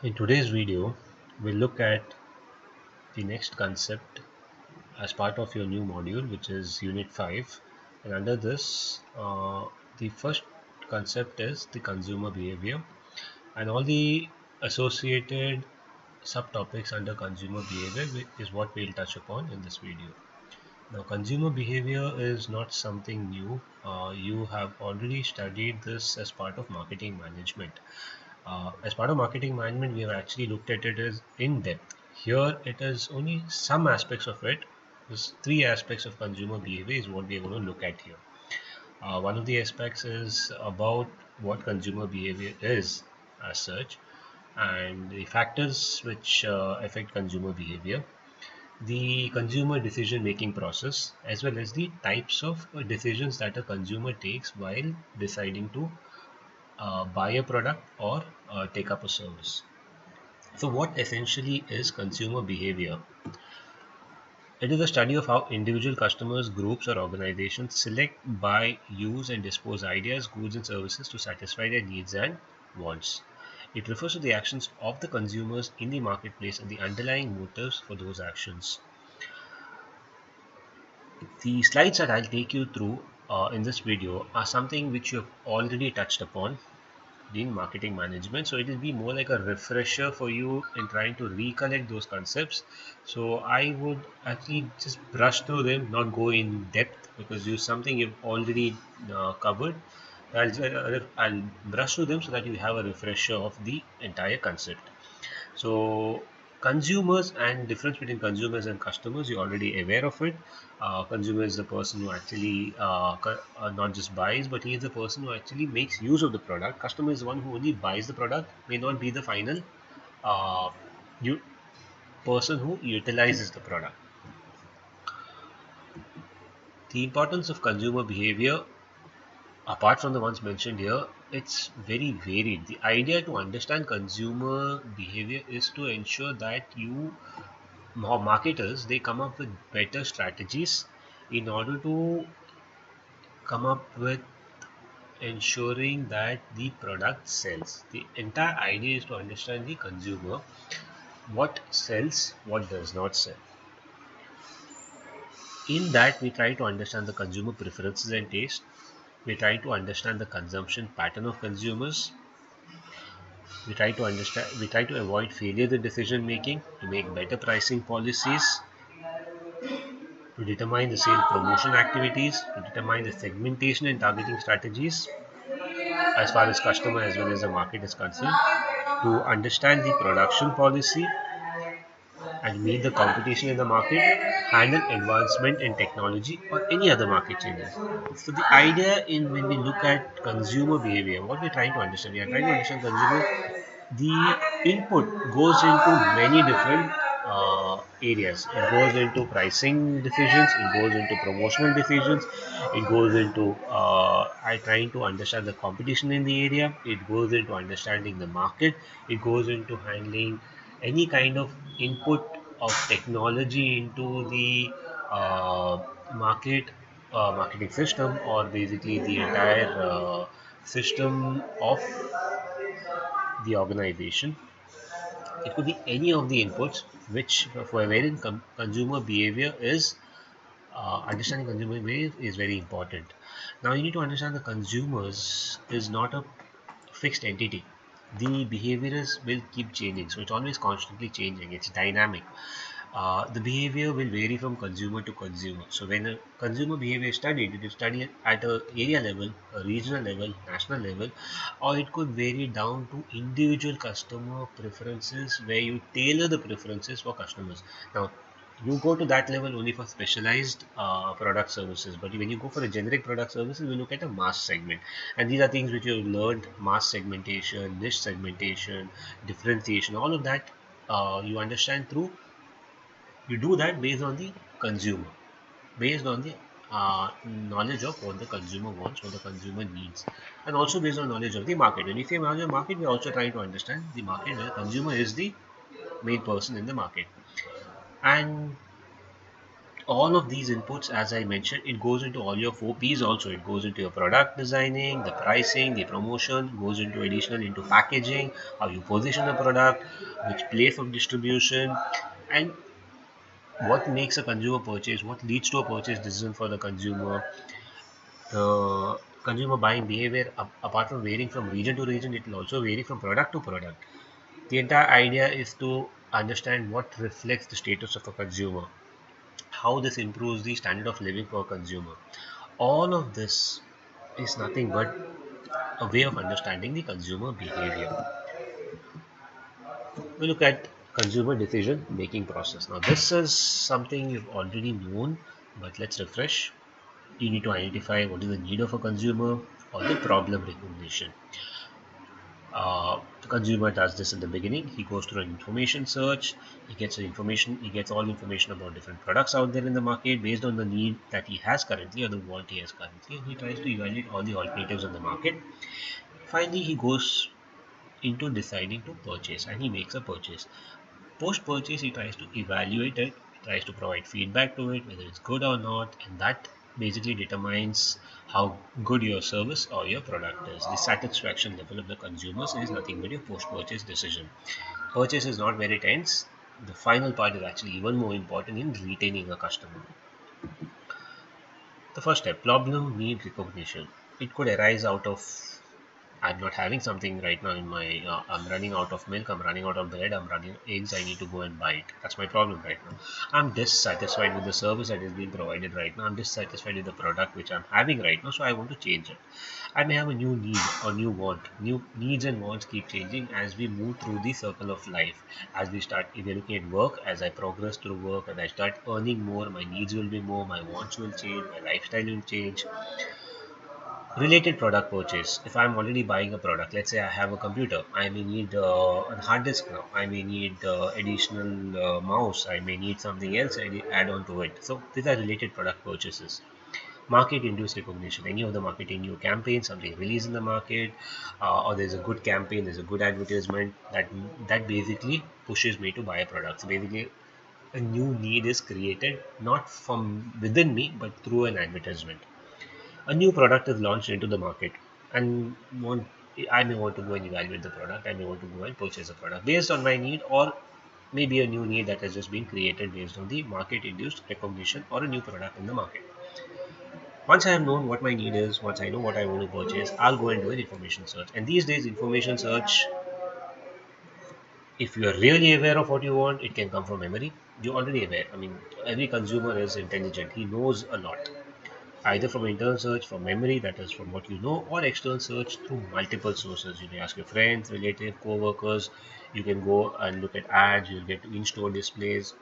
In today's video, we'll look at the next concept as part of your new module, which is Unit 5. And under this, the first concept is the consumer behavior, and all the associated subtopics under consumer behavior is what we'll touch upon in this video. Now, consumer behavior is not something new. You have already studied this as part of marketing management. As part of marketing management, we have actually looked at it as in depth. Here, it is only some aspects of it. There's three aspects of consumer behavior is what we are going to look at here. One of the aspects is about what consumer behavior is as such, and the factors which affect consumer behavior, the consumer decision making process, as well as the types of decisions that a consumer takes while deciding to buy a product or take up a service. So, what essentially is consumer behavior? It is a study of how individual customers, groups, or organizations select, buy, use, and dispose ideas, goods, and services to satisfy their needs and wants. It refers to the actions of the consumers in the marketplace and the underlying motives for those actions. The slides that I'll take you through in this video are something which you have already touched upon in marketing management, so it will be more like a refresher for you in trying to recollect those concepts. So I would actually just brush through them, not go in depth, because it's something you've already covered. I'll brush through them so that you have a refresher of the entire concept. So consumers and difference between consumers and customers, you're already aware of it. Consumer is the person who actually not just buys, but he is the person who actually makes use of the product. Customer is the one who only buys the product, may not be the final uh, you, person who utilizes the product. The importance of consumer behavior, apart from the ones mentioned here, it's very varied. The idea to understand consumer behavior is to ensure that marketers, they come up with better strategies in order to come up with ensuring that the product sells. The entire idea is to understand the consumer, what sells, what does not sell. In that, we try to understand the consumer preferences and taste. We try to understand the consumption pattern of consumers. We try to avoid failure in decision making, to make better pricing policies, to determine the sales promotion activities, to determine the segmentation and targeting strategies as far as customer as well as the market is concerned, to understand the production policy and meet the competition in the market, handle advancement in technology or any other market changes. So the idea in when we look at consumer behavior, what we're trying to understand, we are trying to understand consumer, the input goes into many different areas. It goes into pricing decisions, it goes into promotional decisions, it goes into trying to understand the competition in the area, it goes into understanding the market, it goes into handling any kind of input of technology into the marketing system, or basically the entire system of the organization. It could be any of the inputs, which for wherein consumer behavior is understanding consumer behavior is very important. Now you need to understand the consumers is not a fixed entity. The behaviors will keep changing, so it's always constantly changing. It's dynamic. The behavior will vary from consumer to consumer. So when a consumer behavior is studied, it is studied at a area level, a regional level, national level, or it could vary down to individual customer preferences, where you tailor the preferences for customers. Now, you go to that level only for specialized product services, but when you go for a generic product services, we look at a mass segment, and these are things which you have learned: mass segmentation, niche segmentation, differentiation, all of that you understand through, you do that based on the consumer, based on the knowledge of what the consumer wants, what the consumer needs, and also based on knowledge of the market. When we say knowledge of market, we're also trying to understand the market where the consumer is the main person in the market. And All of these inputs, as I mentioned, it goes into all your 4 P's also. It goes into your product designing, the pricing, the promotion, goes into additional into packaging, how you position the product, which place of distribution, and what makes a consumer purchase, what leads to a purchase decision for the consumer. The consumer buying behavior, apart from varying from region to region, it will also vary from product to product. The entire idea is to understand what reflects the status of a consumer, how this improves the standard of living for a consumer. All of this is nothing but a way of understanding the consumer behavior. We look at consumer decision making process. Now, this is something you've already known, but let's refresh. You need to identify what is the need of a consumer or the problem recognition. The consumer does this in the beginning. He goes through an information search. He gets all information about different products out there in the market based on the need that he has currently or the want he has currently. And he tries to evaluate all the alternatives in the market. Finally, he goes into deciding to purchase and he makes a purchase. Post purchase, he tries to evaluate it, he tries to provide feedback to it, whether it's good or not, and that basically determines how good your service or your product is. The satisfaction level of the consumers is nothing but your post purchase decision. Purchase is not where it ends. The final part is actually even more important in retaining a customer. The first step, problem need recognition. It could arise out of I'm not having something right now in my. I'm running out of milk. I'm running out of bread. I'm running eggs. I need to go and buy it. That's my problem right now. I'm dissatisfied with the service that is being provided right now. I'm dissatisfied with the product which I'm having right now. So I want to change it. I may have a new need or new want. New needs and wants keep changing as we move through the circle of life. As we start, if you're looking at work, as I progress through work, as I start earning more, my needs will be more. My wants will change. My lifestyle will change. Related product purchase. If I'm already buying a product, let's say I have a computer, I may need a hard disk now. I may need additional mouse. I may need something else add on to it. So these are related product purchases. Market induced recognition. Any of the marketing new campaign, something released in the market, or there's a good campaign, there's a good advertisement that basically pushes me to buy a product. So basically, a new need is created not from within me, but through an advertisement. A new product is launched into the market and want I may want to go and evaluate the product. I may want to go and purchase a product based on my need, or maybe a new need that has just been created based on the market induced recognition or a new product in the market. Once I have known what my need is, once I know what I want to purchase, I'll go and do an information search. And these days, information search, if you are really aware of what you want, it can come from memory. You're already aware. I mean, every consumer is intelligent, he knows a lot, either from internal search from memory, that is from what you know, or external search through multiple sources. You can ask your friends, relatives, co-workers. You can go and look at ads. You'll get in-store displays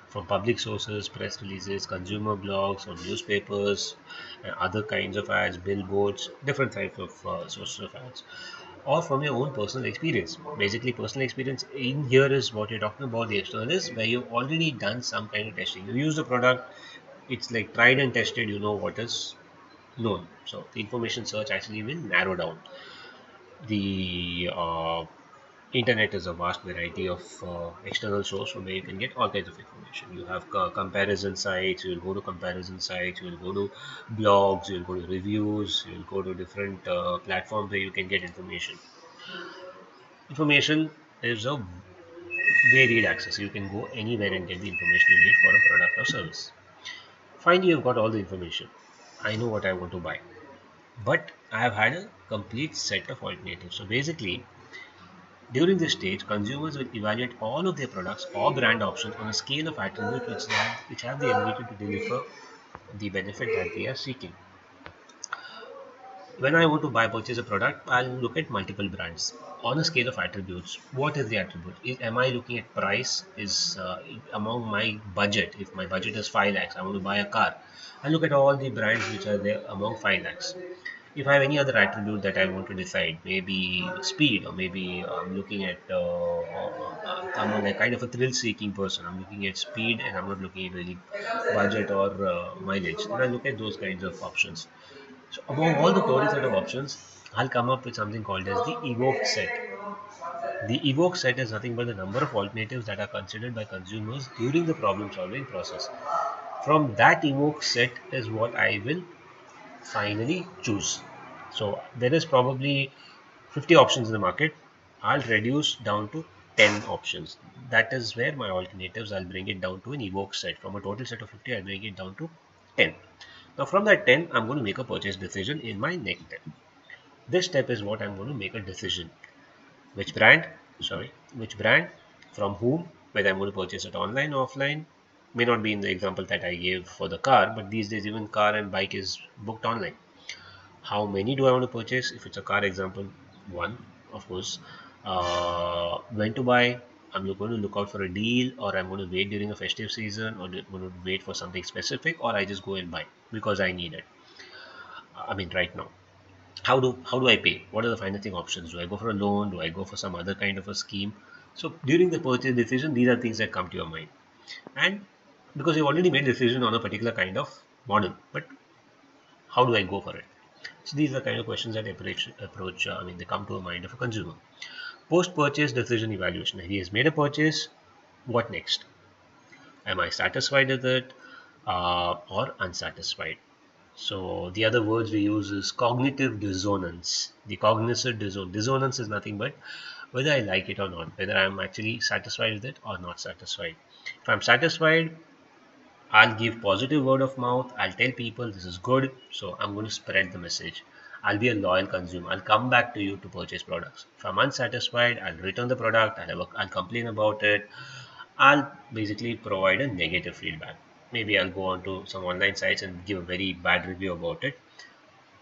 from public sources, press releases, consumer blogs, or newspapers, and other kinds of ads, billboards, different types of sources of ads, or from your own personal experience. Basically, personal experience in here is what you're talking about. The external is where you've already done some kind of testing. You use the product, it's like tried and tested. You know what is known. So the information search actually will narrow down. The internet is a vast variety of external source from where you can get all kinds of information. You have comparison sites. You will go to comparison sites. You will go to blogs. You will go to reviews. You will go to different platforms where you can get information. Information is a varied access. You can go anywhere and get the information you need for a product or service. Finally, you've got all the information. I know what I want to buy, but I have had a complete set of alternatives. So basically, during this stage, consumers will evaluate all of their products or brand options on a scale of attributes which have the ability to deliver the benefit that they are seeking. When I want to buy purchase a product, I'll look at multiple brands on a scale of attributes. What is the attribute? Am I looking at price? Is among my budget? If my budget is 5 lakhs, I want to buy a car. I look at all the brands which are there among 5 lakhs. If I have any other attribute that I want to decide, maybe speed, or maybe I'm looking at I'm a kind of a thrill-seeking person. I'm looking at speed, and I'm not looking at really budget or mileage. Then I look at those kinds of options. So among all the total set of options, I'll come up with something called as the evoked set. The evoked set is nothing but the number of alternatives that are considered by consumers during the problem solving process. From that evoke set is what I will finally choose. So there is probably 50 options in the market. I'll reduce down to 10 options. That is where my alternatives, I'll bring it down to an evoke set. From a total set of 50, I'll bring it down to 10. Now from that 10, I'm going to make a purchase decision in my next step. This step is what I'm going to make a decision. Which brand, which brand, from whom, whether I'm going to purchase it online, offline, may not be in the example that I gave for the car, but these days even car and bike is booked online. How many do I want to purchase? If it's a car example, one, of course. When to buy? I'm going to look out for a deal, or I'm going to wait during a festive season, or I'm going to wait for something specific, or I just go and buy because I need it. I mean, right now. How do I pay? What are the financing options? Do I go for a loan? Do I go for some other kind of a scheme? So during the purchase decision, these are things that come to your mind, and because you've already made a decision on a particular kind of model, but how do I go for it? So these are kind of questions that approach. I mean, they come to a mind of a consumer. Post-purchase decision evaluation. He has made a purchase. What next? Am I satisfied with it or unsatisfied? So the other words we use is cognitive dissonance. The cognitive dissonance is nothing but whether I like it or not, whether I'm actually satisfied with it or not satisfied. If I'm satisfied, I'll give positive word of mouth. I'll tell people this is good, so I'm going to spread the message. I'll be a loyal consumer. I'll come back to you to purchase products. If I'm unsatisfied, I'll return the product. I'll complain about it. I'll basically provide a negative feedback. Maybe I'll go on to some online sites and give a very bad review about it.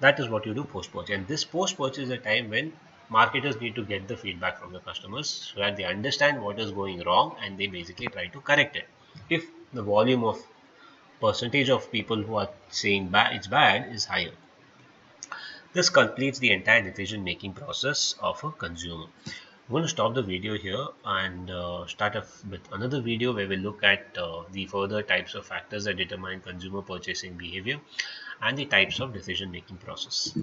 That is what you do post purchase. And this post purchase is a time when marketers need to get the feedback from the customers so that they understand what is going wrong and they basically try to correct it. If the volume of percentage of people who are saying it's bad is higher. This completes the entire decision making process of a consumer. I'm going to stop the video here and start off with another video where we look at the further types of factors that determine consumer purchasing behavior and the types of decision making process.